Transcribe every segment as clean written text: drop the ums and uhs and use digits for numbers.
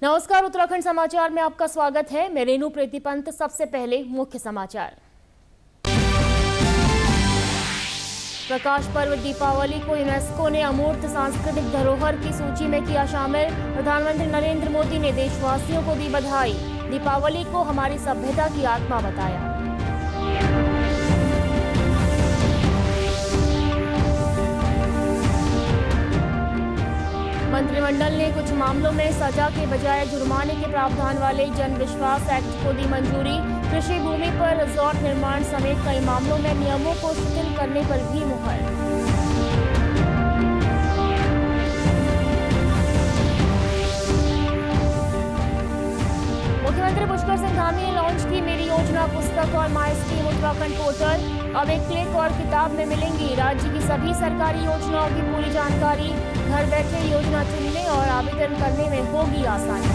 नमस्कार, उत्तराखंड समाचार में आपका स्वागत है। मैं रेणु प्रीतिपंत। सबसे पहले मुख्य समाचार। प्रकाश पर्व दीपावली को यूनेस्को ने अमूर्त सांस्कृतिक धरोहर की सूची में किया शामिल। प्रधानमंत्री नरेंद्र मोदी ने देशवासियों को दी बधाई। दीपावली को हमारी सभ्यता की आत्मा बताया। मंत्रिमंडल ने कुछ मामलों में सजा के बजाय जुर्माने के प्रावधान वाले जन विश्वास एक्ट को दी मंजूरी। कृषि भूमि पर रिजॉर्ट निर्माण समेत कई मामलों में नियमों को शिथिल करने पर भी मुहर। मुख्यमंत्री पुष्कर सिंह धामी ने लॉन्च की मेरी योजना पुस्तक और माई स्कीम उत्तराखंड पोर्टल। अब एक क्लिक और किताब में मिलेंगी राज्य की सभी सरकारी योजनाओं की पूरी जानकारी। घर बैठे योजना चुनने और आवेदन करने में होगी आसानी।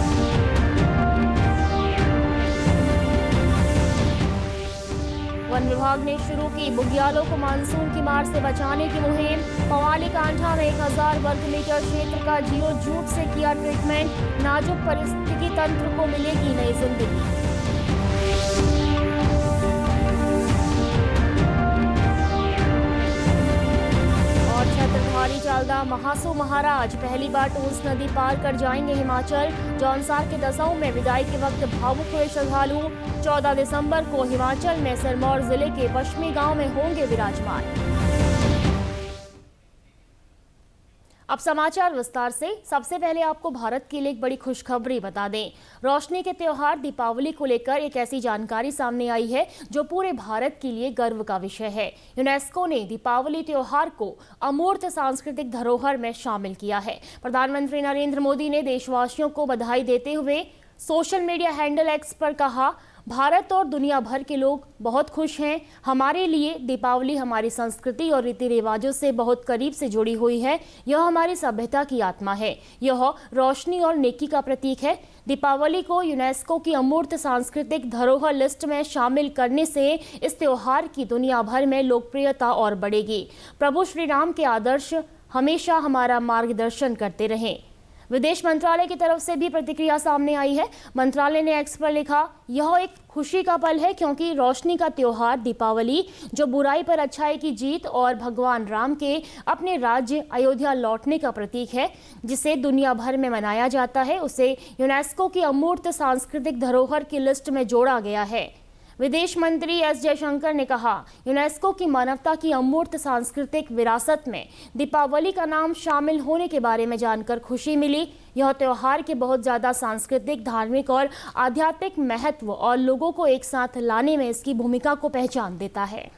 वन विभाग ने शुरू की बुग्यालों को मानसून की मार से बचाने की मुहिम। पवाली कांठा में 1000 वर्ग मीटर क्षेत्र का जियो जूट से किया ट्रीटमेंट। नाजुक परिस्थितिकी तंत्र को मिलेगी नई जिंदगी। छत्रधारी चालदा महासू महाराज पहली बार टूल्स नदी पार कर जाएंगे हिमाचल। जौनसार के दसाऊ में विदाई के वक्त भावुक हुए श्रद्धालु। 14 दिसंबर को हिमाचल में सिरमौर जिले के पश्चिमी गांव में होंगे विराजमान। अब समाचार विस्तार से। सबसे पहले आपको भारत के लिए एक बड़ी खुशखबरी बता दें। रोशनी के त्योहार दीपावली को लेकर एक ऐसी जानकारी सामने आई है जो पूरे भारत के लिए गर्व का विषय है। यूनेस्को ने दीपावली त्योहार को अमूर्त सांस्कृतिक धरोहर में शामिल किया है। प्रधानमंत्री नरेंद्र मोदी ने देशवासियों को बधाई देते हुए सोशल मीडिया हैंडल एक्स पर कहा, भारत और दुनिया भर के लोग बहुत खुश हैं। हमारे लिए दीपावली हमारी संस्कृति और रीति रिवाजों से बहुत करीब से जुड़ी हुई है। यह हमारी सभ्यता की आत्मा है। यह रोशनी और नेकी का प्रतीक है। दीपावली को यूनेस्को की अमूर्त सांस्कृतिक धरोहर लिस्ट में शामिल करने से इस त्योहार की दुनिया भर में लोकप्रियता और बढ़ेगी। प्रभु श्री राम के आदर्श हमेशा हमारा मार्गदर्शन करते रहें। विदेश मंत्रालय की तरफ से भी प्रतिक्रिया सामने आई है। मंत्रालय ने एक्स पर लिखा, यह एक खुशी का पल है क्योंकि रोशनी का त्योहार दीपावली, जो बुराई पर अच्छाई की जीत और भगवान राम के अपने राज्य अयोध्या लौटने का प्रतीक है, जिसे दुनिया भर में मनाया जाता है, उसे यूनेस्को की अमूर्त सांस्कृतिक धरोहर की लिस्ट में जोड़ा गया है। विदेश मंत्री एस जयशंकर ने कहा, यूनेस्को की मानवता की अमूर्त सांस्कृतिक विरासत में दीपावली का नाम शामिल होने के बारे में जानकर खुशी मिली। यह त्योहार के बहुत ज़्यादा सांस्कृतिक, धार्मिक और आध्यात्मिक महत्व और लोगों को एक साथ लाने में इसकी भूमिका को पहचान देता है।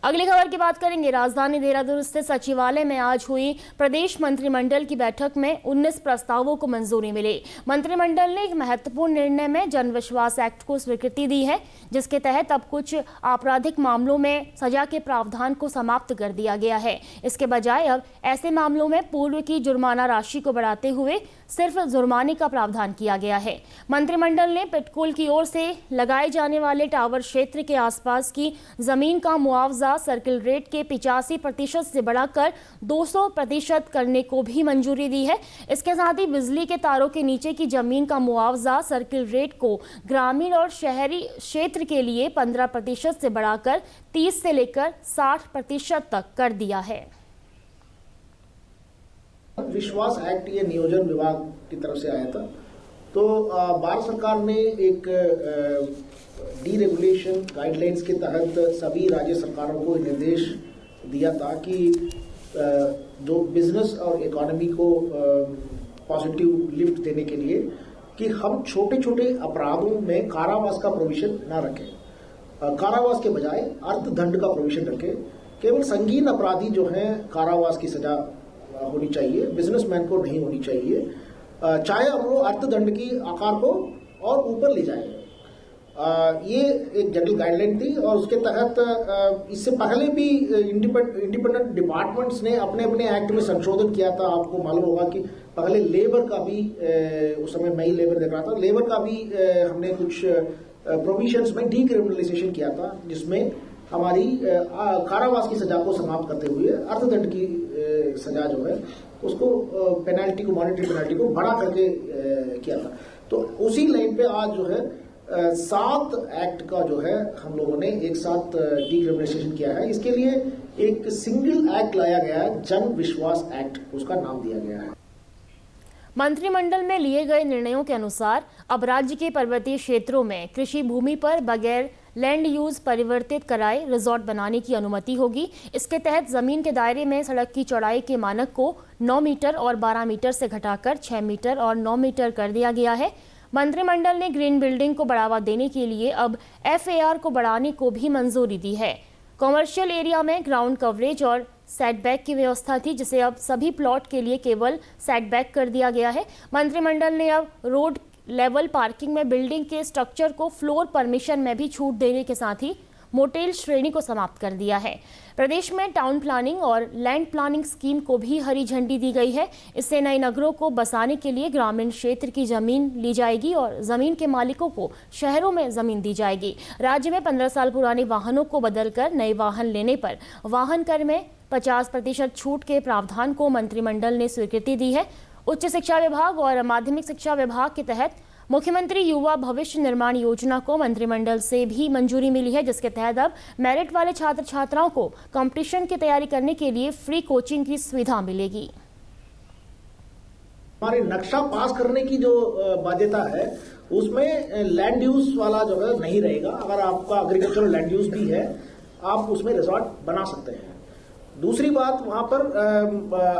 अगली खबर की बात करेंगे। राजधानी देहरादून स्थित सचिवालय में आज हुई प्रदेश मंत्रिमंडल की बैठक में 19 प्रस्तावों को मंजूरी मिली। मंत्रिमंडल ने एक महत्वपूर्ण निर्णय में जन विश्वास एक्ट को स्वीकृति दी है, जिसके तहत अब कुछ आपराधिक मामलों में सजा के प्रावधान को समाप्त कर दिया गया है। इसके बजाय अब ऐसे मामलों में पूर्व की जुर्माना राशि को बढ़ाते हुए सिर्फ जुर्माने का प्रावधान किया गया है। मंत्रिमंडल ने पिटकुल की ओर से लगाए जाने वाले टावर क्षेत्र के आसपास की जमीन का मुआवजा सर्किल रेट के 85% से बढ़ाकर 200% करने को भी मंजूरी दी है। इसके साथ ही बिजली के तारों के नीचे की जमीन का मुआवजा सर्किल रेट को ग्रामीण और शहरी क्षेत्र के लिए 15% से बढ़ाकर 30 से लेकर 60% तक कर दिया है। विश्वास एक्ट ये नियोजन विभाग की तरफ से आया था, तो भारत सरकार ने एक डीरेगुलेशन गाइडलाइंस के तहत सभी राज्य सरकारों को निर्देश दिया था कि जो बिजनेस और इकोनॉमी को पॉजिटिव लिफ्ट देने के लिए कि हम छोटे छोटे अपराधों में कारावास का प्रोविजन ना रखें। कारावास के बजाय अर्थदंड का प्रोविजन रखें। केवल संगीन अपराधी जो हैं कारावास की सजा होनी चाहिए, बिजनेसमैन को नहीं होनी चाहिए, चाहे वो अर्थदंड की आकार को और ऊपर ले जाए। ये एक जनरल गाइडलाइन थी और उसके तहत इससे पहले भी इंडिपेंडेंट डिपार्टमेंट्स ने अपने अपने एक्ट में संशोधन किया था। आपको मालूम होगा कि पहले लेबर का भी उस समय मैं ही लेबर देख रहा था, लेबर का भी हमने कुछ प्रोविजंस में डीक्रिमिनलाइजेशन किया था, जिसमें हमारी कारावास की सजा को समाप्त करते हुए अर्थदंड की सजा जो है उसको पेनल्टी को, मॉनेटरी पेनल्टी को बढ़ा करके किया था। तो उसी लाइन पे आज जो है 7 एक्ट का जो है हम लोगों ने एक साथ डीक्रिमिनेशन किया है। इसके लिए एक सिंगल एक्ट लाया गया है, जन विश्वास एक्ट, उसका नाम दिया गया है। मंत्रिमंडल में लिए गए निर्णयों के अनुसार अब राज्य के पर्वतीय क्षेत्रों में कृषि भूमि पर बगैर लैंड यूज परिवर्तित कराए रिजॉर्ट बनाने की अनुमति होगी। इसके तहत जमीन के दायरे में सड़क की चौड़ाई के मानक को 9 मीटर और 12 मीटर से घटाकर 6 मीटर और 9 मीटर कर दिया गया है। मंत्रिमंडल ने ग्रीन बिल्डिंग को बढ़ावा देने के लिए अब FAR को बढ़ाने को भी मंजूरी दी है। कॉमर्शियल एरिया में ग्राउंड कवरेज और सेटबैक की व्यवस्था थी, जिसे अब सभी प्लॉट के लिए केवल सेटबैक कर दिया गया है। मंत्रिमंडल ने अब रोड लेवल पार्किंग में बिल्डिंग के स्ट्रक्चर को फ्लोर परमिशन में भी छूट देने के साथ ही मोटेल श्रेणी को समाप्त कर दिया है। प्रदेश में टाउन प्लानिंग और लैंड प्लानिंग स्कीम को भी हरी झंडी दी गई है। इससे नए नगरों को बसाने के लिए ग्रामीण क्षेत्र की जमीन ली जाएगी और जमीन के मालिकों को शहरों में जमीन दी जाएगी। राज्य में 15 साल पुराने वाहनों को बदलकर नए वाहन लेने पर वाहन कर में 50% छूट के प्रावधान को मंत्रिमंडल ने स्वीकृति दी है। उच्च शिक्षा विभाग और माध्यमिक शिक्षा विभाग के तहत मुख्यमंत्री युवा भविष्य निर्माण योजना को मंत्रिमंडल से भी मंजूरी मिली है, जिसके तहत अब मेरिट वाले छात्र छात्राओं को कंपटीशन की तैयारी करने के लिए फ्री कोचिंग की सुविधा मिलेगी। हमारे नक्शा पास करने की जो बाध्यता है उसमें लैंड यूज वाला जो है नहीं रहेगा। अगर आपका एग्रीकल्चरल लैंड यूज भी है, आप उसमें रिजॉर्ट बना सकते हैं। दूसरी बात, वहां पर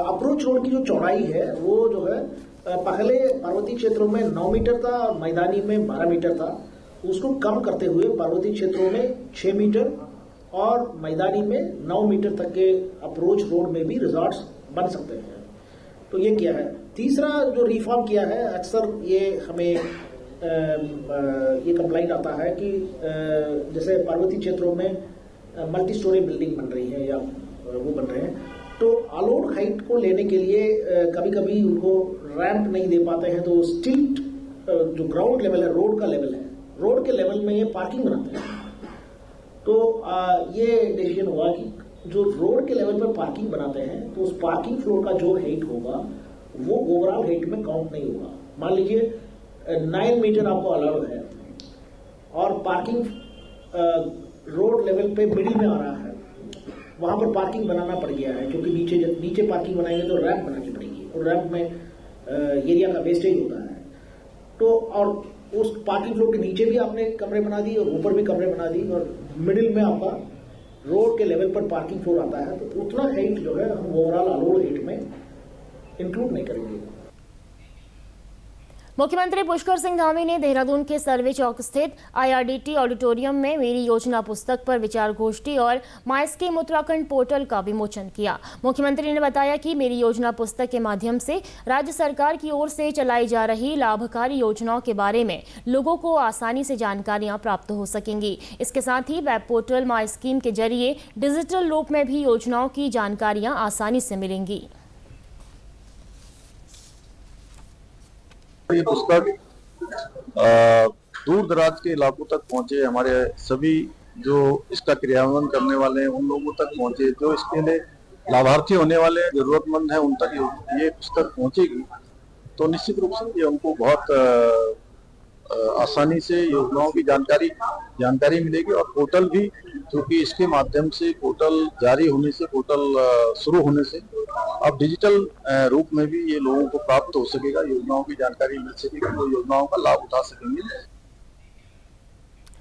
अप्रोच रोड की जो चौड़ाई है वो जो है पहले पर्वतीय क्षेत्रों में 9 मीटर था और मैदानी में 12 मीटर था। उसको कम करते हुए पर्वतीय क्षेत्रों में 6 मीटर और मैदानी में 9 मीटर तक के अप्रोच रोड में भी रिजॉर्ट्स बन सकते हैं। तो ये किया है। तीसरा जो रिफॉर्म किया है, अक्सर ये हमें ये कंप्लेंट आता है कि जैसे पर्वतीय क्षेत्रों में मल्टी स्टोरी बिल्डिंग बन रही है या वो बन रहे हैं, तो अलाउड हाइट को लेने के लिए कभी कभी उनको रैंप नहीं दे पाते हैं, तो स्टिल्ट जो ग्राउंड लेवल है, रोड का लेवल है, रोड के लेवल में ये पार्किंग बनाते हैं। तो ये डिसीजन हुआ कि जो रोड के लेवल पर पार्किंग बनाते हैं तो उस पार्किंग फ्लोर का जो हाइट होगा वो ओवरऑल हाइट में काउंट नहीं होगा। मान लीजिए 9 मीटर आपको अलाउड है और पार्किंग रोड लेवल पे मिडिल में आ रहा है, वहां पर पार्किंग बनाना पड़ गया है, क्योंकि नीचे पार्किंग बनाएंगे तो रैंप बनानी पड़ेगी और रैंप में एरिया का वेस्टेज होता है। तो और उस पार्किंग फ्लोर के नीचे भी आपने कमरे बना दी और ऊपर भी कमरे बना दी और मिडिल में आपका रोड के लेवल पर पार्किंग फ्लोर आता है, तो उतना हाइट जो है हम ओवरऑल अलाउड हाइट में इंक्लूड नहीं करेंगे। मुख्यमंत्री पुष्कर सिंह धामी ने देहरादून के सर्वे चौक स्थित IRDT ऑडिटोरियम में मेरी योजना पुस्तक पर विचार गोष्ठी और माई स्कीम उत्तराखंड पोर्टल का विमोचन किया। मुख्यमंत्री ने बताया कि मेरी योजना पुस्तक के माध्यम से राज्य सरकार की ओर से चलाई जा रही लाभकारी योजनाओं के बारे में लोगों को आसानी से जानकारियां प्राप्त हो सकेंगी। इसके साथ ही वेब पोर्टल माई स्कीम के जरिए डिजिटल रूप में भी योजनाओं की जानकारियां आसानी से मिलेंगी। ये पुस्तक दूर दराज के इलाकों तक पहुंचे, हमारे सभी जो इसका क्रियान्वयन करने वाले हैं उन लोगों तक पहुंचे, जो इसके लिए लाभार्थी होने वाले हैं, जरूरतमंद हैं, उन तक ये पुस्तक पहुंचेगी तो निश्चित रूप से ये उनको बहुत आसानी से योजनाओं की जानकारी मिलेगी। और पोर्टल भी, क्योंकि इसके माध्यम से पोर्टल जारी होने से, पोर्टल शुरू होने से अब डिजिटल रूप में भी ये लोगों को प्राप्त हो सकेगा, योजनाओं की जानकारी मिल सकेगी, वो योजनाओं का लाभ उठा सकेंगे।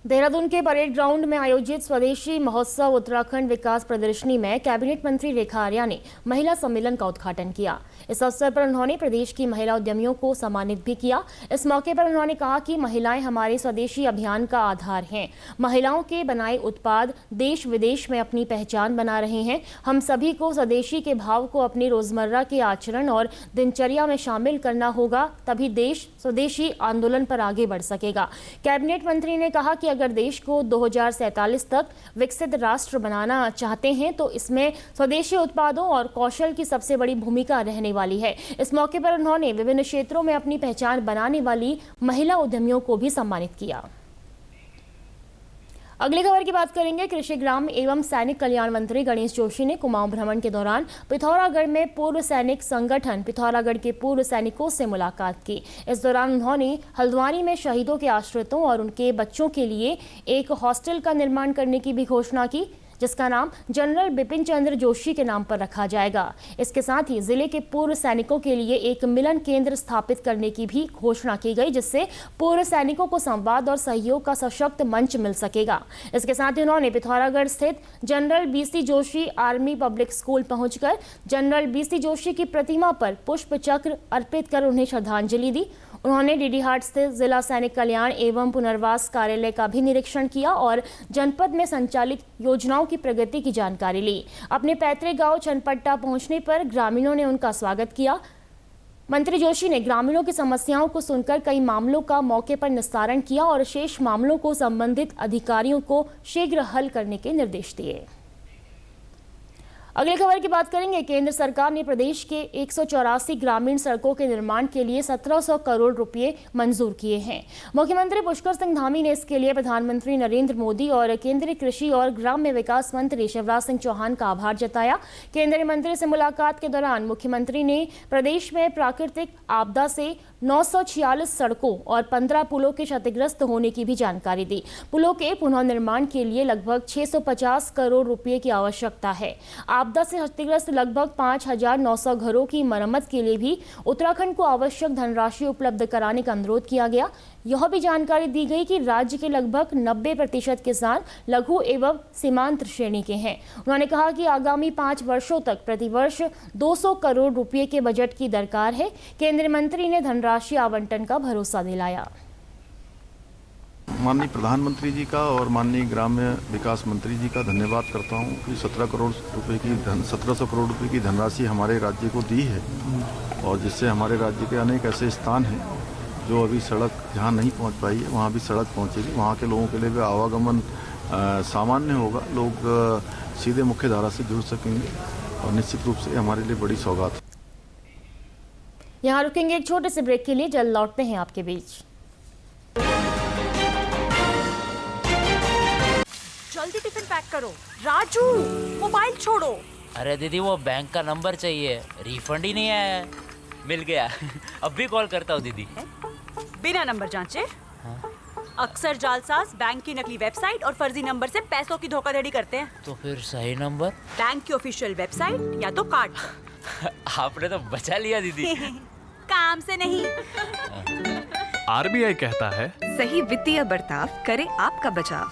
देहरादून के परेड ग्राउंड में आयोजित स्वदेशी महोत्सव उत्तराखंड विकास प्रदर्शनी में कैबिनेट मंत्री रेखा आर्या ने महिला सम्मेलन का उद्घाटन किया। इस अवसर पर उन्होंने प्रदेश की महिला उद्यमियों को सम्मानित भी किया। इस मौके पर उन्होंने कहा कि महिलाएं हमारे स्वदेशी अभियान का आधार हैं। महिलाओं के बनाए उत्पाद देश विदेश में अपनी पहचान बना रहे हैं। हम सभी को स्वदेशी के भाव को अपने रोजमर्रा के आचरण और दिनचर्या में शामिल करना होगा, तभी देश स्वदेशी आंदोलन पर आगे बढ़ सकेगा। कैबिनेट मंत्री ने कहा कि अगर देश को 2047 तक विकसित राष्ट्र बनाना चाहते हैं तो इसमें स्वदेशी उत्पादों और कौशल की सबसे बड़ी भूमिका रहने वाली है। इस मौके पर उन्होंने विभिन्न क्षेत्रों में अपनी पहचान बनाने वाली महिला उद्यमियों को भी सम्मानित किया। अगली खबर की बात करेंगे। कृषि ग्राम एवं सैनिक कल्याण मंत्री गणेश जोशी ने कुमाऊं भ्रमण के दौरान पिथौरागढ़ में पूर्व सैनिक संगठन पिथौरागढ़ के पूर्व सैनिकों से मुलाकात की। इस दौरान उन्होंने हल्द्वानी में शहीदों के आश्रितों और उनके बच्चों के लिए एक हॉस्टल का निर्माण करने की भी घोषणा की, जिसका नाम जनरल बिपिन चंद्र जोशी के नाम पर रखा जाएगा। इसके साथ ही जिले के पूर्व सैनिकों के लिए एक मिलन केंद्र स्थापित करने की भी घोषणा की गई, जिससे पूर्व सैनिकों को संवाद और सहयोग का सशक्त मंच मिल सकेगा। इसके साथ ही उन्होंने पिथौरागढ़ स्थित general BC Joshi army public school पहुंचकर जनरल बीसी जोशी की प्रतिमा पर पुष्प चक्र अर्पित कर उन्हें श्रद्धांजलि दी। उन्होंने डीडीहाट स्थित जिला सैनिक कल्याण एवं पुनर्वास कार्यालय का भी निरीक्षण किया और जनपद में संचालित योजनाओं की प्रगति की जानकारी ली। अपने पैतृक गांव चनपट्टा पहुंचने पर ग्रामीणों ने उनका स्वागत किया। मंत्री जोशी ने ग्रामीणों की समस्याओं को सुनकर कई मामलों का मौके पर निस्तारण किया और शेष मामलों को संबंधित अधिकारियों को शीघ्र हल करने के निर्देश दिए। अगली खबर की बात करेंगे। केंद्र सरकार ने प्रदेश के 184 ग्रामीण सड़कों के निर्माण के लिए 1700 करोड़ रुपए मंजूर किए हैं। मुख्यमंत्री पुष्कर सिंह धामी ने इसके लिए प्रधानमंत्री नरेंद्र मोदी और केंद्रीय कृषि और ग्राम्य विकास मंत्री शिवराज सिंह चौहान का आभार जताया। केंद्रीय मंत्री से मुलाकात के दौरान मुख्यमंत्री ने प्रदेश में प्राकृतिक आपदा से 946 सड़कों और 15 पुलों के क्षतिग्रस्त होने की भी जानकारी दी। पुलों के पुनर्निर्माण के लिए लगभग 650 करोड़ रुपए की आवश्यकता है। आपदा से क्षतिग्रस्त लगभग 5900 घरों की मरम्मत के लिए भी उत्तराखंड को आवश्यक धनराशि उपलब्ध कराने का अनुरोध किया गया। यह भी जानकारी दी गई कि राज्य के लगभग 90% किसान लघु एवं सीमांत श्रेणी के हैं। उन्होंने कहा कि आगामी 5 वर्षों तक प्रतिवर्ष 200 करोड़ रुपए के बजट की दरकार है। केंद्रीय मंत्री ने धनराशि आवंटन का भरोसा दिलाया। माननीय प्रधानमंत्री जी का और माननीय ग्राम्य विकास मंत्री जी का धन्यवाद करता हूं कि 1700 करोड़ रुपए की धनराशि हमारे राज्य को दी है और जिससे हमारे राज्य के अनेक ऐसे स्थान हैं जो अभी सड़क जहां नहीं पहुंच पाई है वहां भी सड़क पहुंचेगी। वहां के लोगों के लिए भी आवागमन सामान्य होगा, लोग सीधे मुख्य धारा से जुड़ सकेंगे और निश्चित रूप से हमारे लिए बड़ी सौगात है। यहाँ रुकेंगे एक छोटे से ब्रेक के लिए, जल्द लौटते हैं आपके बीच। जल्दी टिफिन पैक करो। राजू मोबाइल छोड़ो। अरे दीदी वो बैंक का नंबर चाहिए, रिफंड ही नहीं आया है। मिल गया अब भी कॉल करता हूँ दीदी। बिना नंबर जांचे? अक्सर जालसाज बैंक की नकली वेबसाइट और फर्जी नंबर से पैसों की धोखाधड़ी करते हैं। तो फिर सही नंबर? बैंक की ऑफिशियल वेबसाइट या तो कार्ड। आपने तो बचा लिया दीदी। काम से नहीं। आरबीआई कहता है सही वित्तीय बर्ताव करे आपका बचाव।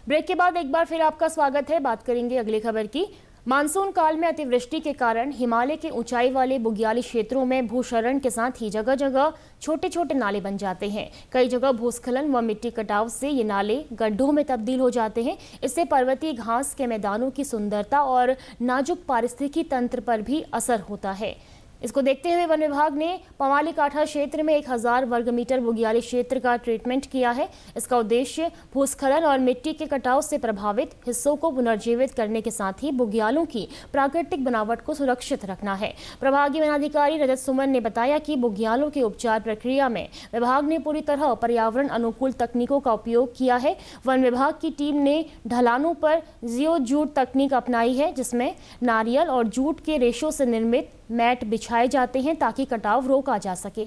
ब्रेक के बाद एक बार फिर आपका स्वागत है। बात करेंगे अगली खबर की। मानसून काल में अतिवृष्टि के कारण हिमालय के ऊंचाई वाले बुग्याली क्षेत्रों में भूशरण के साथ ही जगह जगह छोटे छोटे नाले बन जाते हैं। कई जगह भूस्खलन व मिट्टी कटाव से ये नाले गड्ढों में तब्दील हो जाते हैं। इससे पर्वतीय घास के मैदानों की सुंदरता और नाजुक पारिस्थितिकी तंत्र पर भी असर होता है। इसको देखते हुए वन विभाग ने पवाली काठा क्षेत्र में 1000 वर्ग मीटर बुग्याली क्षेत्र का ट्रीटमेंट किया है। इसका उद्देश्य भूस्खलन और मिट्टी के कटाव से प्रभावित हिस्सों को पुनर्जीवित करने के साथ ही बुग्यालों की प्राकृतिक बनावट को सुरक्षित रखना है। प्रभागीय वनाधिकारी रजत सुमन ने बताया कि बुग्यालों के उपचार प्रक्रिया में विभाग ने पूरी तरह पर्यावरण अनुकूल तकनीकों का उपयोग किया है। वन विभाग की टीम ने ढलानों पर जियो जूट तकनीक अपनाई है, जिसमें नारियल और जूट के रेशों से निर्मित मैट बिछाए जाते हैं ताकि कटाव रोका जा सके।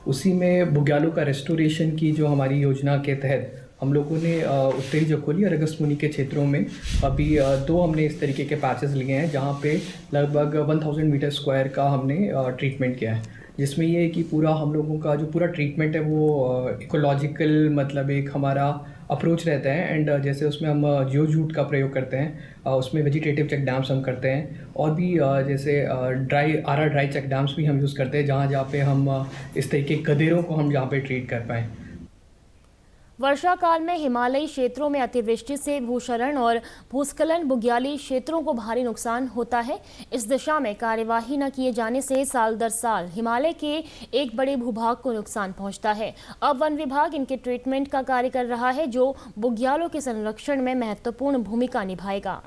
उसी में बुग्यालों का रेस्टोरेशन की जो हमारी योजना के तहत हम लोगों ने उत्तरी जखोली और अगस्त्यमुनि के क्षेत्रों में अभी 2 हमने इस तरीके के पैचेस लिए हैं जहां पे लगभग 1000 मीटर स्क्वायर का हमने ट्रीटमेंट किया है, जिसमें ये है कि पूरा हम लोगों का जो पूरा ट्रीटमेंट है वो इकोलॉजिकल मतलब एक हमारा अप्रोच रहता है। एंड जैसे उसमें हम जियो जूट का प्रयोग करते हैं, उसमें वेजिटेटिव चेक डैम्स हम करते हैं और भी जैसे ड्राई चेक डैम्स भी हम यूज़ करते हैं जहाँ पे हम इस तरीके गदेरों को हम जहाँ पे ट्रीट कर पाएँ। वर्षा काल में हिमालयी क्षेत्रों में अतिवृष्टि से भूशरण और भूस्खलन बुग्याली क्षेत्रों को भारी नुकसान होता है। इस दिशा में कार्यवाही न किए जाने से साल दर साल हिमालय के एक बड़े भूभाग को नुकसान पहुंचता है। अब वन विभाग इनके ट्रीटमेंट का कार्य कर रहा है, जो बुग्यालों के संरक्षण में महत्वपूर्ण भूमिका निभाएगा।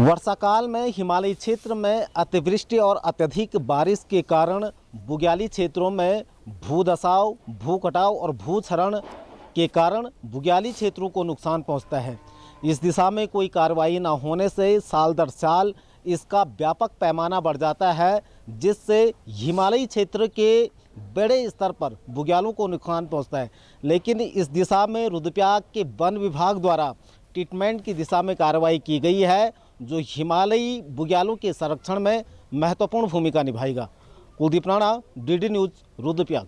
वर्षाकाल में हिमालयी क्षेत्र में अतिवृष्टि और अत्यधिक बारिश के कारण बुग्याली क्षेत्रों में भूधसाव, भूकटाव और भूक्षरण के कारण बुग्याली क्षेत्रों को नुकसान पहुंचता है। इस दिशा में कोई कार्रवाई न होने से साल दर साल इसका व्यापक पैमाना बढ़ जाता है, जिससे हिमालयी क्षेत्र के बड़े स्तर पर बुग्यालों को नुकसान पहुंचता है। लेकिन इस दिशा में रुद्रप्रयाग के वन विभाग द्वारा ट्रीटमेंट की दिशा में कार्रवाई की गई है, जो हिमालयी बुग्यालों के संरक्षण में महत्वपूर्ण भूमिका निभाएगा। Kuldeep Rana, DD news, Rudraprayag.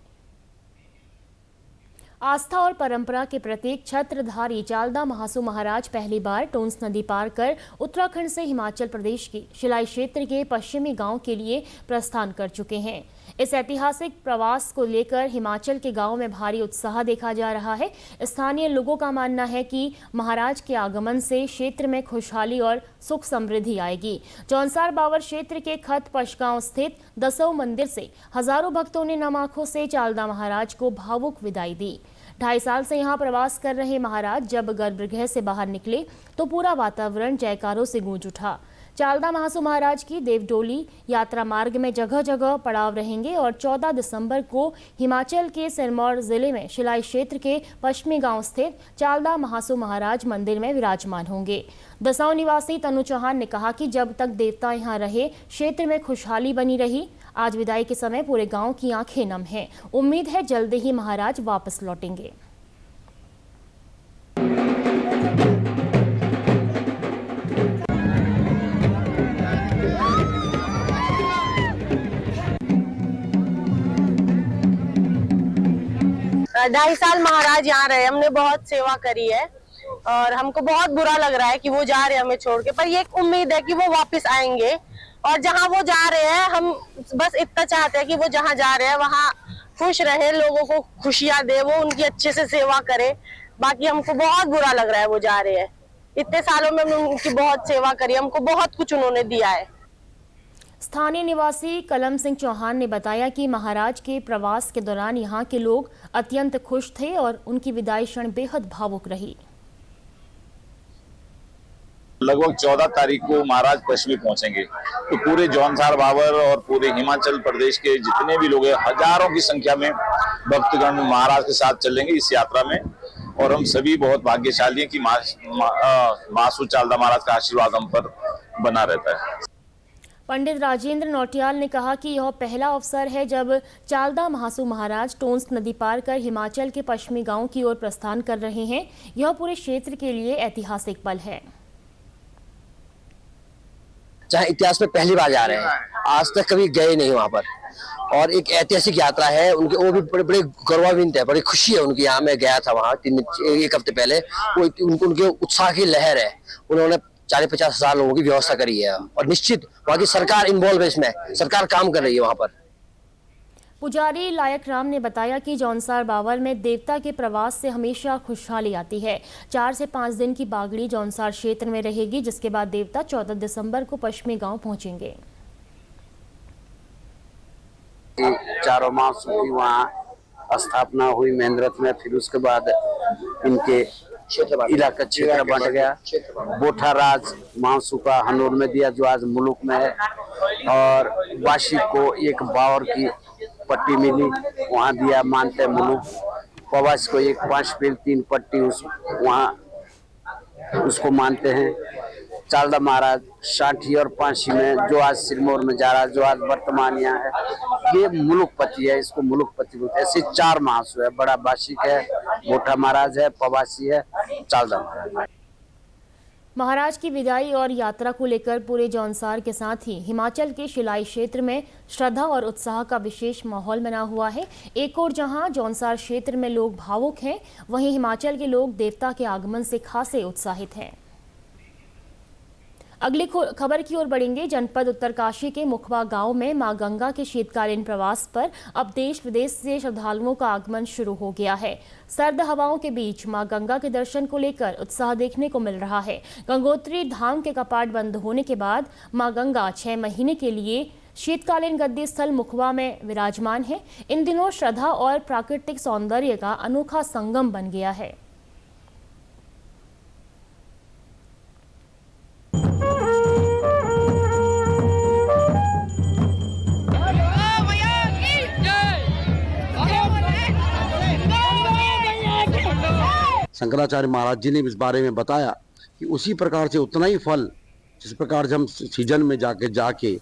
आस्था और परंपरा के प्रतीक छत्रधारी चालदा महासू महाराज पहली बार टोंस नदी पार कर उत्तराखंड से हिमाचल प्रदेश के शिलाई क्षेत्र के पश्चिमी गांव के लिए प्रस्थान कर चुके हैं। इस ऐतिहासिक प्रवास को लेकर हिमाचल के गांव में भारी उत्साह देखा जा रहा है। स्थानीय लोगों का मानना है कि महाराज के आगमन से क्षेत्र में खुशहाली और सुख समृद्धि आएगी। जौनसार बावर क्षेत्र के खत पशगांव स्थित दसों मंदिर से हजारों भक्तों ने नम आंखों से चालदा महाराज को भावुक विदाई दी। 2.5 साल से यहाँ प्रवास कर रहे महाराज जब गर्भगृह से बाहर निकले तो पूरा वातावरण जयकारों से गूंज उठा। चालदा महासू महाराज की देवडोली यात्रा मार्ग में जगह जगह पड़ाव रहेंगे और 14 दिसंबर को हिमाचल के सिरमौर जिले में शिलाई क्षेत्र के पश्चिमी गांव स्थित चालदा महासू महाराज मंदिर में विराजमान होंगे। दसांव निवासी तनु चौहान ने कहा कि जब तक देवता यहाँ रहे क्षेत्र में खुशहाली बनी रही। आज विदाई के समय पूरे गांव की आंखें नम हैं। उम्मीद है जल्द ही महाराज वापस लौटेंगे। ढाई साल महाराज यहाँ रहे, हमने बहुत सेवा करी है और हमको बहुत बुरा लग रहा है कि वो जा रहे हैं हमें छोड़ के, पर ये एक उम्मीद है कि वो वापस आएंगे और जहाँ वो जा रहे हैं हम बस इतना चाहते हैं कि वो जहाँ जा रहे हैं वहाँ खुश रहे, लोगों को खुशियाँ दे, वो उनकी अच्छे से सेवा करे। बाकी हमको बहुत बुरा लग रहा है वो जा रहे हैं। इतने सालों में हमने उनकी बहुत सेवा करी, हमको बहुत कुछ उन्होंने दिया है। स्थानीय निवासी कलम सिंह चौहान ने बताया कि महाराज के प्रवास के दौरान यहाँ के लोग अत्यंत खुश थे और उनकी विदाई क्षण बेहद भावुक रही। लगभग 14 तारीख को महाराज पश्चिमी पहुंचेंगे, तो पूरे जौनसार बावर और पूरे हिमाचल प्रदेश के जितने भी लोग हैं, हजारों की संख्या में भक्तगण महाराज के साथ चलेंगे इस यात्रा में। और हम सभी बहुत भाग्यशाली हैं कि महासू चालदा महाराज का आशीर्वाद हम पर बना रहता है। पंडित राजेंद्र नौटियाल ने कहा कि यह पहला अवसर है जब चालदा महासू महाराज टोंस नदी पार कर हिमाचल के पश्चिमी गांव की ओर प्रस्थान कर रहे हैं। यह पूरे क्षेत्र के लिए ऐतिहासिक पल है। जहाँ इतिहास में पहली बार जा रहे हैं, आज तक कभी गए नहीं वहाँ पर, और एक ऐतिहासिक यात्रा है उनके, वो भी बड़े गौरवान्वित है, बड़ी खुशी है उनकी। यहाँ मैं गया था वहाँ 1 हफ्ते पहले, वो उनके उत्साह की लहर है। उन्होंने 40-50 हज़ार लोगों की व्यवस्था करी है और निश्चित वहाँ की सरकार इन्वॉल्व है, इसमें सरकार काम कर रही है वहाँ पर। पुजारी लायक राम ने बताया कि जौनसार बावर में देवता के प्रवास से हमेशा खुशहाली आती है। 4 से 5 दिन की बागड़ी जौनसार क्षेत्र में रहेगी, जिसके बाद देवता 14 दिसंबर को पश्चिमी गांव पहुंचेंगे। चारों मास की वहाँ स्थापना हुई महेंद्रथ में, फिर उसके बाद इनके इलाका क्षेत्र बंट गया। बोठा राज मानसू का हनूर में दिया, जो आज मुल्क में है, और बाशी को एक बावर की पट्टी मिली, वहाँ दिया मानते मुल्क। पवास को एक 5 पील 3 पट्टी वहाँ उसको मानते हैं। चालदा महाराज साठी और पांसी में, जो आज सिरमौर में जा रहा है, जो आज वर्तमान यहाँ है, ये मुलुकपति है, इसको मुलुकपति बोलते हैं। ऐसे 4 महासु है, बड़ा बाशिक है, बोठा महाराज है, पवासी है, चालदा महाराज। महाराज की विदाई और यात्रा को लेकर पूरे जौनसार के साथ ही हिमाचल के शिलाई क्षेत्र में श्रद्धा और उत्साह का विशेष माहौल बना हुआ है। एक और जहां जौनसार क्षेत्र में लोग भावुक हैं, वहीं हिमाचल के लोग देवता के आगमन से खासे उत्साहित हैं। अगली खबर की ओर बढ़ेंगे। जनपद उत्तरकाशी के मुखबा गांव में मां गंगा के शीतकालीन प्रवास पर अब देश विदेश से श्रद्धालुओं का आगमन शुरू हो गया है। सर्द हवाओं के बीच मां गंगा के दर्शन को लेकर उत्साह देखने को मिल रहा है। गंगोत्री धाम के कपाट बंद होने के बाद मां गंगा 6 महीने के लिए शीतकालीन गद्दी स्थल मुखबा में विराजमान है। इन दिनों श्रद्धा और प्राकृतिक सौंदर्य का अनोखा संगम बन गया है। शंकराचार्य महाराज जी ने इस बारे में बताया कि उसी प्रकार से उतना ही फल जिस प्रकार से हम सीजन में जाके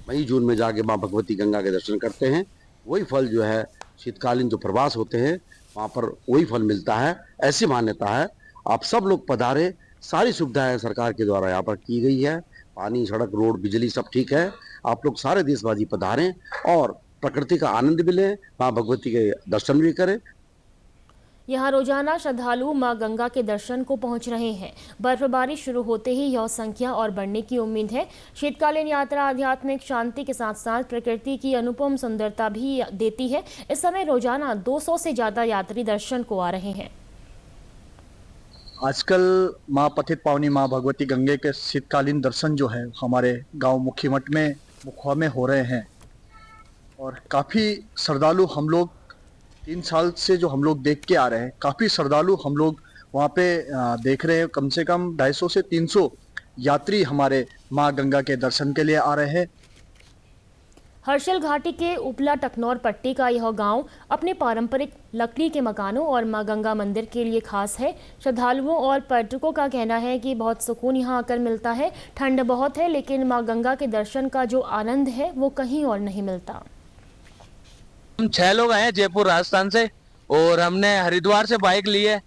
मई जून में जाके माँ भगवती गंगा के दर्शन करते हैं, वही फल जो है शीतकालीन जो प्रवास होते हैं वहाँ पर वही फल मिलता है, ऐसी मान्यता है। आप सब लोग पधारे, सारी सुविधाएं सरकार के द्वारा यहाँ पर की गई है, पानी, सड़क, रोड, बिजली सब ठीक है। आप लोग सारे देशवासी पधारें और प्रकृति का आनंद भी लें, माँ भगवती के दर्शन भी करें। यहाँ रोजाना श्रद्धालु मां गंगा के दर्शन को पहुंच रहे हैं। बर्फबारी शुरू होते ही यह संख्या और बढ़ने की उम्मीद है। शीतकालीन यात्रा आध्यात्मिक शांति के साथ साथ प्रकृति की अनुपम सुंदरता भी देती है। इस समय रोजाना 200 से ज्यादा यात्री दर्शन को आ रहे हैं। आजकल माँ पतित पावनी माँ भगवती गंगे के शीतकालीन दर्शन जो है हमारे गांव मुखी मठ में मुखवा में हो रहे हैं और काफ़ी श्रद्धालु हम लोग 3 साल से जो हम लोग देख के आ रहे हैं, काफ़ी श्रद्धालु हम लोग वहाँ पे देख रहे हैं। कम से कम 250 से 300 यात्री हमारे माँ गंगा के दर्शन के लिए आ रहे हैं। हर्षल घाटी के उपला टकनौर पट्टी का यह गांव अपने पारंपरिक लकड़ी के मकानों और मां गंगा मंदिर के लिए खास है। श्रद्धालुओं और पर्यटकों का कहना है कि बहुत सुकून यहां आकर मिलता है। ठंड बहुत है लेकिन मां गंगा के दर्शन का जो आनंद है वो कहीं और नहीं मिलता। हम 6 लोग आए हैं जयपुर राजस्थान से और हमने हरिद्वार से बाइक ली है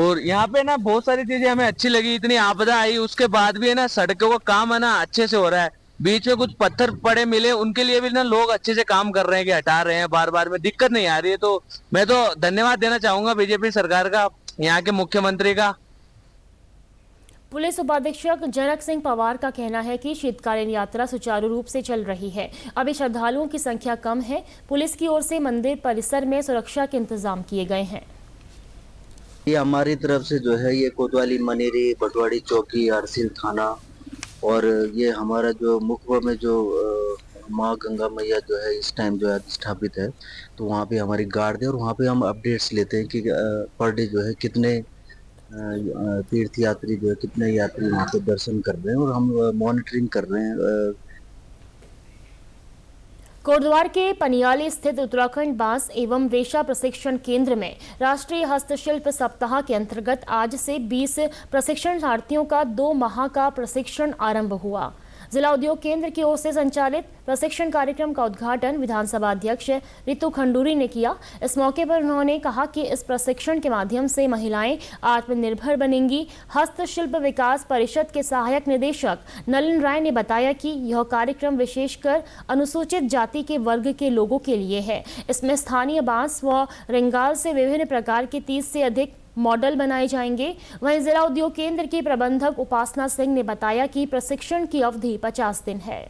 और यहाँ पे ना बहुत सारी चीजें हमें अच्छी लगी। इतनी आपदा आई उसके बाद भी है ना सड़कों का काम है ना अच्छे से हो रहा है। बीच में कुछ पत्थर पड़े मिले उनके लिए भी ना लोग अच्छे से काम कर रहे हैं कि हटा रहे हैं, बार बार में दिक्कत नहीं आ रही है। तो मैं तो धन्यवाद देना चाहूंगा बीजेपी सरकार का, यहाँ के मुख्यमंत्री का। पुलिस उपाधीक्षक जनक सिंह पवार का कहना है कि शीतकालीन यात्रा सुचारू रूप से चल रही है। अभी श्रद्धालुओं की संख्या कम है। पुलिस की ओर से मंदिर परिसर में सुरक्षा के इंतजाम किए गए हैं। ये हमारी तरफ से जो है ये कोतवाली, मनेरी, बटवाड़ी चौकी, हरसिल थाना और ये हमारा जो मुखबा में जो माँ गंगा मैया जो है इस टाइम जो है स्थापित है, तो वहाँ पे हमारी गार्ड है और वहाँ पे हम अपडेट्स लेते हैं कि पर डे जो है कितने तीर्थ यात्री जो है कितने यात्री वहाँ पे दर्शन कर रहे हैं और हम मॉनिटरिंग कर रहे हैं। कोटद्वार के पनियाली स्थित उत्तराखंड बांस एवं रेशा प्रशिक्षण केंद्र में राष्ट्रीय हस्तशिल्प सप्ताह के अंतर्गत आज से 20 प्रशिक्षणार्थियों का 2 माह का प्रशिक्षण आरंभ हुआ। जिला उद्योग केंद्र की ओर से संचालित प्रशिक्षण कार्यक्रम का उद्घाटन विधानसभा अध्यक्ष रितु खंडूरी ने किया। इस मौके पर उन्होंने कहा कि इस प्रशिक्षण के माध्यम से महिलाएं आत्मनिर्भर बनेंगी। हस्तशिल्प विकास परिषद के सहायक निदेशक नलिन राय ने बताया कि यह कार्यक्रम विशेषकर अनुसूचित जाति के वर्ग के लोगों के लिए है। इसमें स्थानीय बांस व रिंगाल से विभिन्न प्रकार के 30 से अधिक मॉडल बनाए जाएंगे। वहीं जिला उद्योग केंद्र की प्रबंधक उपासना सिंह ने बताया कि प्रशिक्षण की अवधि 50 दिन है।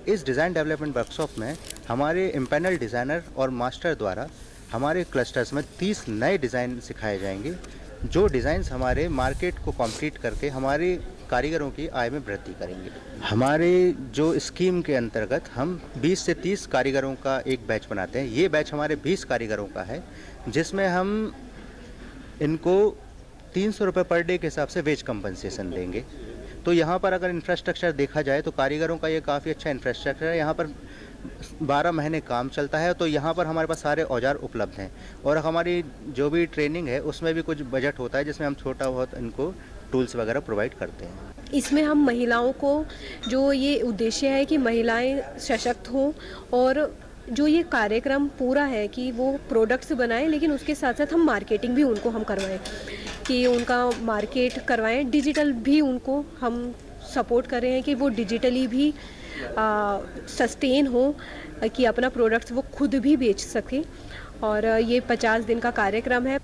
इस डिज़ाइन डेवलपमेंट वर्कशॉप में हमारे इम्पैनल डिज़ाइनर और मास्टर द्वारा हमारे क्लस्टर्स में 30 नए डिज़ाइन सिखाए जाएंगे, जो डिज़ाइंस हमारे मार्केट को कॉम्पीट करके हमारे कारीगरों की आय में वृद्धि करेंगे। हमारे जो स्कीम के अंतर्गत हम 20 से 30 कारीगरों का एक बैच बनाते हैं। ये बैच हमारे 20 कारीगरों का है, जिसमें हम इनको 300 रुपये पर डे के हिसाब से वेज कंपनसेशन देंगे। तो यहाँ पर अगर इंफ्रास्ट्रक्चर देखा जाए तो कारीगरों का ये काफ़ी अच्छा इंफ्रास्ट्रक्चर है। यहाँ पर 12 महीने काम चलता है, तो यहाँ पर हमारे पास सारे औजार उपलब्ध हैं और हमारी जो भी ट्रेनिंग है उसमें भी कुछ बजट होता है, जिसमें हम छोटा बहुत इनको टूल्स वगैरह प्रोवाइड करते हैं। इसमें हम महिलाओं को जो ये उद्देश्य है कि महिलाएं सशक्त हों और जो ये कार्यक्रम पूरा है कि वो प्रोडक्ट्स बनाएं, लेकिन उसके साथ साथ हम मार्केटिंग भी उनको हम करवाएं, कि उनका मार्केट करवाएं। डिजिटल भी उनको हम सपोर्ट कर रहे हैं कि वो डिजिटली भी सस्टेन हो, कि अपना प्रोडक्ट्स वो खुद भी बेच सकें। और ये 50 दिन का कार्यक्रम है।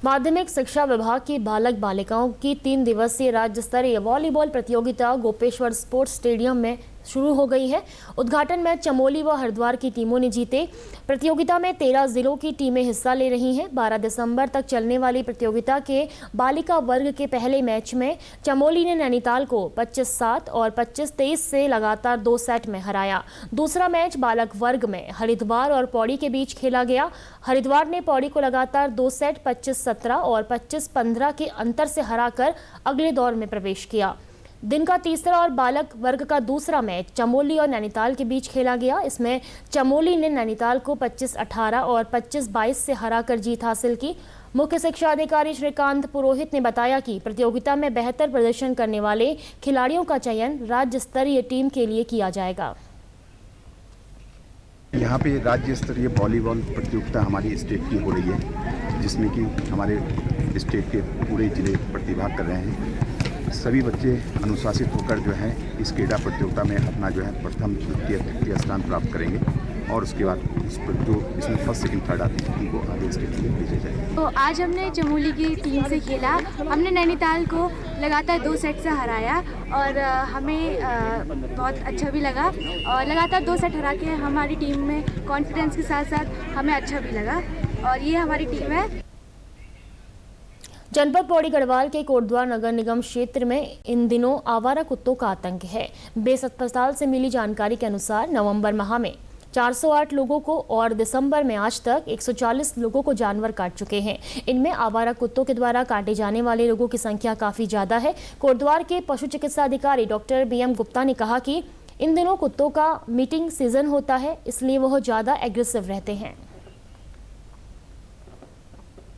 माध्यमिक शिक्षा विभाग की बालक बालिकाओं की 3 दिवसीय राज्य स्तरीय वॉलीबॉल प्रतियोगिता गोपेश्वर स्पोर्ट्स स्टेडियम में शुरू हो गई है। उद्घाटन मैच चमोली व हरिद्वार की टीमों ने जीते। प्रतियोगिता में 13 जिलों की टीमें हिस्सा ले रही हैं। 12 दिसंबर तक चलने वाली प्रतियोगिता के बालिका वर्ग के पहले मैच में चमोली ने नैनीताल को 25-7 और 25-23 से लगातार 2 सेट में हराया। दूसरा मैच बालक वर्ग में हरिद्वार और पौड़ी के बीच खेला गया। हरिद्वार ने पौड़ी को लगातार 2 सेट 25-17 और 25-15 के अंतर से हराकर अगले दौर में प्रवेश किया। दिन का तीसरा और बालक वर्ग का दूसरा मैच चमोली और नैनीताल के बीच खेला गया। इसमें चमोली ने नैनीताल को 25-18 और 25-22 से हराकर जीत हासिल की। मुख्य शिक्षा अधिकारी श्रीकांत पुरोहित ने बताया कि प्रतियोगिता में बेहतर प्रदर्शन करने वाले खिलाड़ियों का चयन राज्य स्तरीय टीम के लिए किया जाएगा। यहाँ पे राज्य स्तरीय वॉलीबॉल प्रतियोगिता हमारी स्टेट की हो रही है, जिसमें कि हमारे स्टेट के पूरे जिले प्रतिभाग कर रहे हैं। सभी बच्चे अनुशासित होकर जो है इस क्रीडा प्रतियोगिता में अपना जो है प्रथम द्वितीय तृतीय स्थान प्राप्त करेंगे और उसके बाद जो इसमें फर्स्ट सेकंड थर्ड आते हैं उनको आगे स्टेट के लिए भेजा जाएगा। तो आज हमने चमोली की टीम से खेला। हमने नैनीताल को लगातार 2 सेट से हराया और हमें बहुत अच्छा भी लगा और लगातार 2 सेट हरा के हमारी टीम में कॉन्फिडेंस के साथ साथ हमें अच्छा भी लगा और ये हमारी टीम है। जनपद पौड़ी गढ़वाल के कोटद्वार नगर निगम क्षेत्र में इन दिनों आवारा कुत्तों का आतंक है। बेस अस्पताल से मिली जानकारी के अनुसार नवंबर माह में 408 लोगों को और दिसंबर में आज तक 140 लोगों को जानवर काट चुके हैं। इनमें आवारा कुत्तों के द्वारा काटे जाने वाले लोगों की संख्या काफ़ी ज़्यादा है। कोटद्वार के पशु चिकित्सा अधिकारी डॉक्टर BM गुप्ता ने कहा कि इन दिनों कुत्तों का मीटिंग सीजन होता है, इसलिए वह ज़्यादा एग्रेसिव रहते हैं।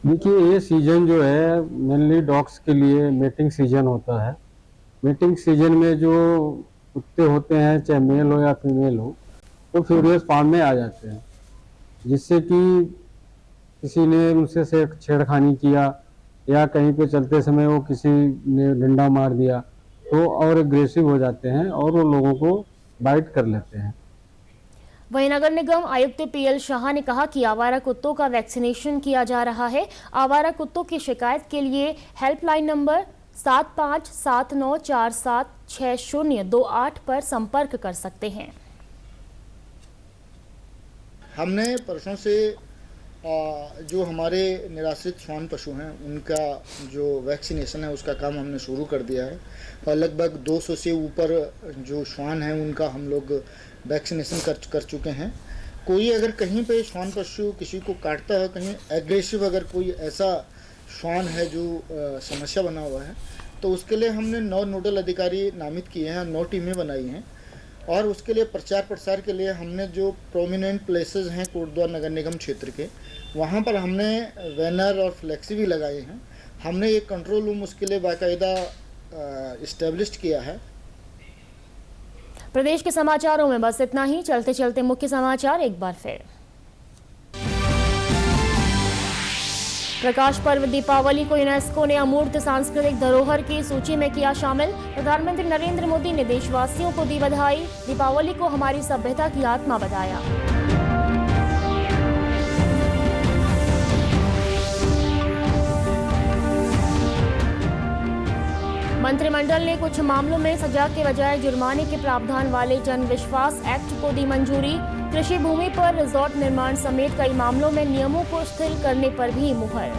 देखिए, ये सीजन जो है मेनली डॉग्स के लिए मीटिंग सीजन होता है। मीटिंग सीजन में जो कुत्ते होते हैं, चाहे मेल हो या फीमेल हो, तो फ्यूरियस फॉर्म में आ जाते हैं, जिससे कि किसी ने उनसे से छेड़खानी किया या कहीं पे चलते समय वो किसी ने डंडा मार दिया तो और एग्रेसिव हो जाते हैं और वो लोगों को बाइट कर लेते हैं। वहीं नगर निगम आयुक्त PL शाह ने कहा कि आवारा कुत्तों का वैक्सीनेशन किया जा रहा है। आवारा कुत्तों की शिकायत के लिए हेल्पलाइन नंबर 7579476028 पर संपर्क कर सकते हैं। हमने परसों से जो हमारे निराश्रित श्वान पशु हैं उनका जो वैक्सीनेशन है उसका काम हमने शुरू कर दिया है और लगभग 200 से ऊपर जो श्वान हैं उनका हम लोग वैक्सीनेशन कर चुके हैं। कोई अगर कहीं पे श्वान पशु किसी को काटता है, कहीं एग्रेसिव अगर कोई ऐसा श्वान है जो समस्या बना हुआ है, तो उसके लिए हमने 9 नोडल अधिकारी नामित किए हैं, 9 टीमें बनाई हैं और उसके लिए प्रचार प्रसार के लिए हमने जो प्रोमिनेंट प्लेसेस हैं कोटद्वार नगर निगम क्षेत्र के, वहाँ पर हमने बैनर और फ्लैक्सी भी लगाए हैं। हमने एक कंट्रोल रूम उसके लिए बाकायदा इस्टेब्लिश किया है। प्रदेश के समाचारों में बस इतना ही। चलते चलते मुख्य समाचार एक बार फिर। प्रकाश पर्व दीपावली को यूनेस्को ने अमूर्त सांस्कृतिक धरोहर की सूची में किया शामिल। प्रधानमंत्री नरेंद्र मोदी ने देशवासियों को दी बधाई। दीपावली को हमारी सभ्यता की आत्मा बताया। मंत्रिमंडल ने कुछ मामलों में सजा के बजाय जुर्माने के प्रावधान वाले जन विश्वास एक्ट को दी मंजूरी। कृषि भूमि पर रिजॉर्ट निर्माण समेत कई मामलों में नियमों को शिथिल करने पर भी मुहर।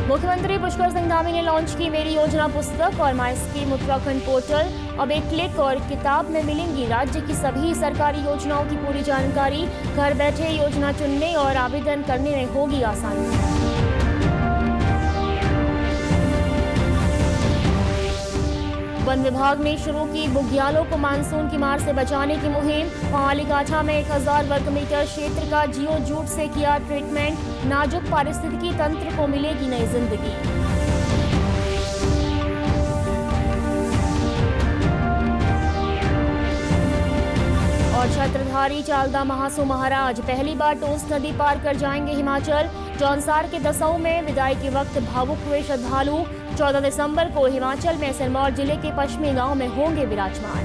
मुख्यमंत्री पुष्कर सिंह धामी ने लॉन्च की मेरी योजना पुस्तक और माई स्कीम उत्तराखंड पोर्टल। अब एक क्लिक और किताब में मिलेंगी राज्य की सभी सरकारी योजनाओं की पूरी जानकारी। घर बैठे योजना चुनने और आवेदन करने में होगी आसानी। वन विभाग ने शुरू की बुग्यालों को मानसून की मार से बचाने की मुहिम। मालीगाछा में 1000 वर्ग मीटर क्षेत्र का जियो जूट से किया ट्रीटमेंट। नाजुक पारिस्थितिकी तंत्र को मिलेगी नई जिंदगी। और छत्रधारी चालदा महासू महाराज पहली बार टोंस नदी पार कर जाएंगे हिमाचल। जौनसार के दसऊ में विदाई के वक्त भावुक हुए श्रद्धालु। 14 दिसंबर को हिमाचल में सिरमौर जिले के पश्चिमी गांव में होंगे विराजमान।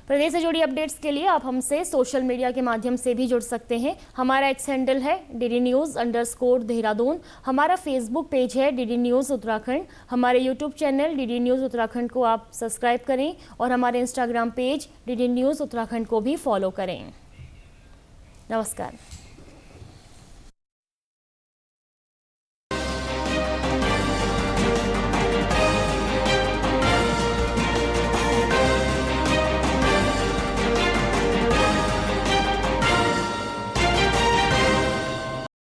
प्रदेश से जुड़ी अपडेट्स के लिए आप हमसे सोशल मीडिया के माध्यम से भी जुड़ सकते हैं। हमारा एक्स हैंडल है DD_News_देहरादून। हमारा फेसबुक पेज है DD News उत्तराखंड। हमारे YouTube channel DD News Uttarakhand को आप सब्सक्राइब करें और हमारे Instagram page DD News Uttarakhand को भी फॉलो करें। नमस्कार।